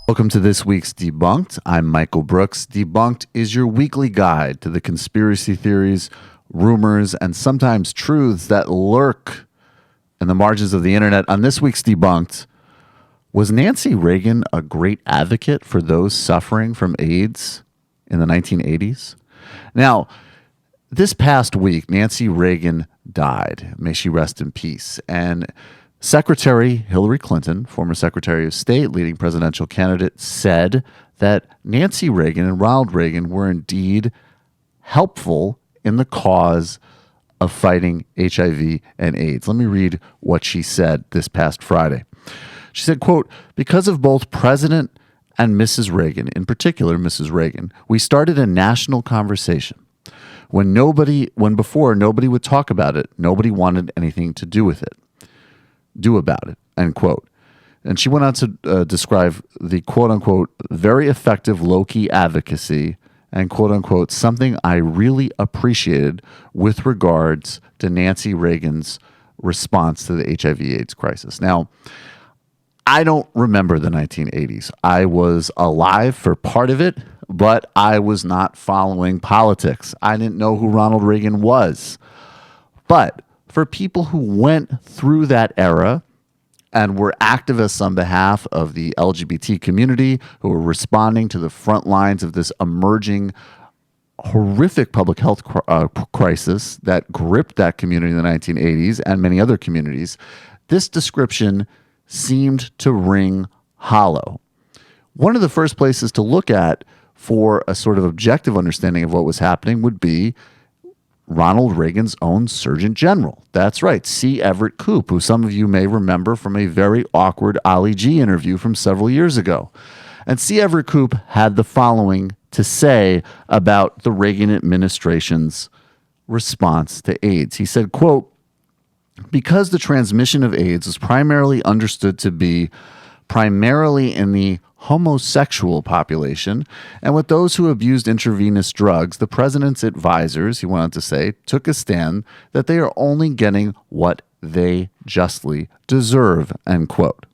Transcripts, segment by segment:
Welcome to this week's Debunked. I'm Michael Brooks. Debunked is your weekly guide to the conspiracy theories, rumors, and sometimes truths that lurk in the margins of the internet. On this week's Debunked, was Nancy Reagan a great advocate for those suffering from AIDS in the 1980s? Now, this past week, Nancy Reagan died. May she rest in peace. And Secretary Hillary Clinton, former Secretary of State, leading presidential candidate, said that Nancy Reagan and Ronald Reagan were indeed helpful in the cause of fighting HIV and AIDS. Let me read what she said this past Friday. She said, quote, "Because of both President and Mrs. Reagan, in particular Mrs. Reagan, we started a national conversation. When before nobody would talk about it, nobody wanted anything to do about it, end quote." And she went on to describe the quote unquote very effective low-key advocacy and quote unquote something I really appreciated with regards to Nancy Reagan's response to the HIV/AIDS crisis. Now, I don't remember the 1980s. I was alive for part of it, but I was not following politics. I didn't know who Ronald Reagan was. But for people who went through that era and were activists on behalf of the LGBT community, who were responding to the front lines of this emerging horrific public health crisis that gripped that community in the 1980s and many other communities, this description seemed to ring hollow. One of the first places to look at for a sort of objective understanding of what was happening would be Ronald Reagan's own Surgeon General. That's right, C. Everett Koop, who some of you may remember from a very awkward Ali G interview from several years ago. And C. Everett Koop had the following to say about the Reagan administration's response to AIDS. He said, quote, "Because the transmission of AIDS was primarily understood to be primarily in the homosexual population and with those who abused intravenous drugs, the president's advisors," he went on to say, "took a stand that they are only getting what they justly deserve," end quote.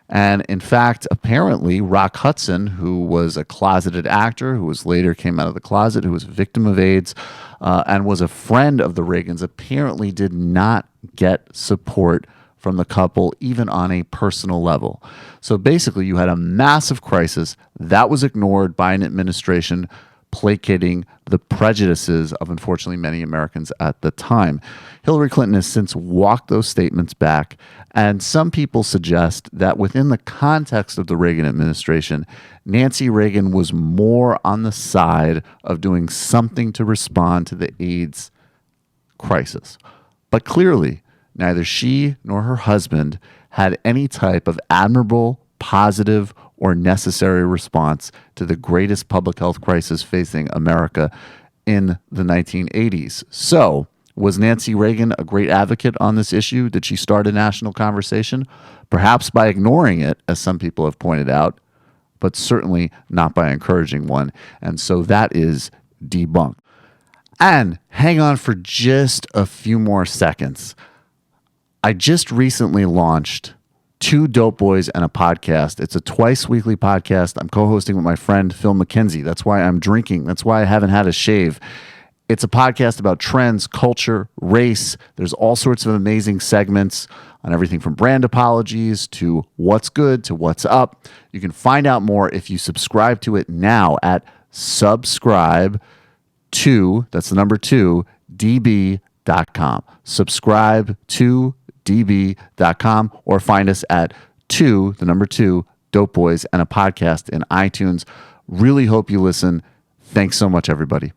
And in fact, apparently, Rock Hudson, who was a closeted actor, who was later came out of the closet, who was a victim of AIDS, and was a friend of the Reagans, apparently did not get support from the couple, even on a personal level. So basically, you had a massive crisis that was ignored by an administration placating the prejudices of, unfortunately, many Americans at the time. Hillary Clinton has since walked those statements back, and some people suggest that within the context of the Reagan administration, Nancy Reagan was more on the side of doing something to respond to the AIDS crisis. But clearly, neither she nor her husband had any type of admirable, positive, or necessary response to the greatest public health crisis facing America in the 1980s. So, was Nancy Reagan a great advocate on this issue? Did she start a national conversation? Perhaps by ignoring it, as some people have pointed out, but certainly not by encouraging one. And so that is debunked. And hang on for just a few more seconds. I just recently launched Two Dope Boys and a Podcast. It's a twice weekly podcast. I'm co-hosting with my friend Phil McKenzie. That's why I'm drinking. That's why I haven't had a shave. It's a podcast about trends, culture, race. There's all sorts of amazing segments on everything from brand apologies to what's good to what's up. You can find out more if you subscribe to it now at subscribe to, that's the number 2, db.com. Subscribe to db.com or find us at 2, the number 2, Dope Boys and a Podcast in iTunes. Really hope you listen. Thanks so much, everybody.